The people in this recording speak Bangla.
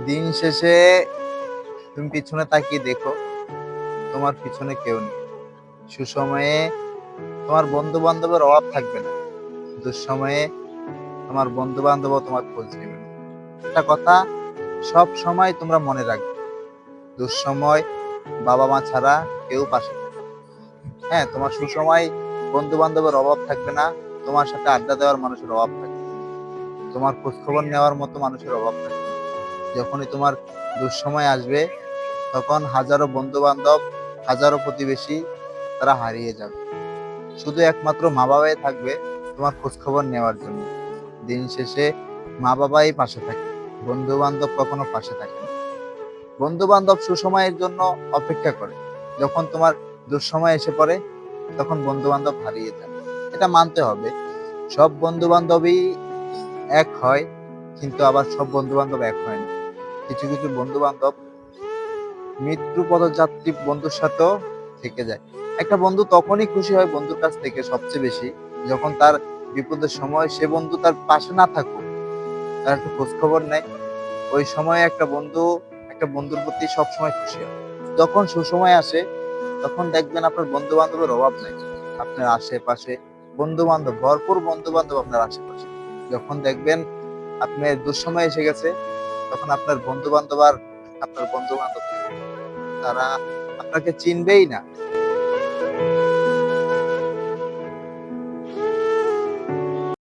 দিন শেষে তুমি পিছনে তাকিয়ে দেখো, তোমার পিছনে কেউ নেই। সুসময়ে তোমার বন্ধু বান্ধবের অভাব থাকবে না, দুঃসময়ে তোমার বন্ধু বান্ধব তোমার খোঁজ নেবে না। একটা কথা সব সময় তোমরা মনে রাখবে, দুঃসময় বাবা মা ছাড়া কেউ পাশে থাকবে না। হ্যাঁ, তোমার সুসময় বন্ধু বান্ধবের অভাব থাকবে না, তোমার সাথে আড্ডা দেওয়ার মানুষের অভাব থাকবে না, তোমার খোঁজ খবর নেওয়ার মতো মানুষের অভাব থাকবে না। যখনই তোমার দুঃসময় আসবে, তখন হাজারো বন্ধু বান্ধব, হাজারো প্রতিবেশী তারা হারিয়ে যাবে। শুধু একমাত্র মা বাবাই থাকবে তোমার খোঁজ খবর নেওয়ার জন্য। দিন শেষে মা বাবাই পাশে থাকে, বন্ধু বান্ধব কখনো পাশে থাকে না। বন্ধু বান্ধব সুসময়ের জন্য অপেক্ষা করে, যখন তোমার দুঃসময় এসে পড়ে তখন বন্ধু বান্ধব হারিয়ে যায়। এটা মানতে হবে, সব বন্ধু বান্ধবই এক হয়, কিন্তু আবার সব বন্ধু বান্ধব এক হয় না। কিছু কিছু বন্ধু বান্ধব মৃত্যু পথযাত্রী বন্ধুর সাথেও থেকে যায়। একটা বন্ধু তখনই খুশি হয় বন্ধুর কাছ থেকে সবচেয়ে বেশি, যখন তার বিপদের সময় সে বন্ধু তার পাশে না থাকুক, তার একটু খোঁজ খবর নেয়। ওই সময়ে একটা বন্ধুর প্রতি সবসময় খুশি হয়। যখন সুসময় আসে, তখন দেখবেন আপনার বন্ধু বান্ধবের অভাব নেই। আপনার আশেপাশে বন্ধু বান্ধব, ভরপুর বন্ধু বান্ধব আপনার আশেপাশে। যখন দেখবেন আপনার দুঃসময় এসে গেছে, তখন আপনার বন্ধু বান্ধব তারা আপনাকে চিনবেই না।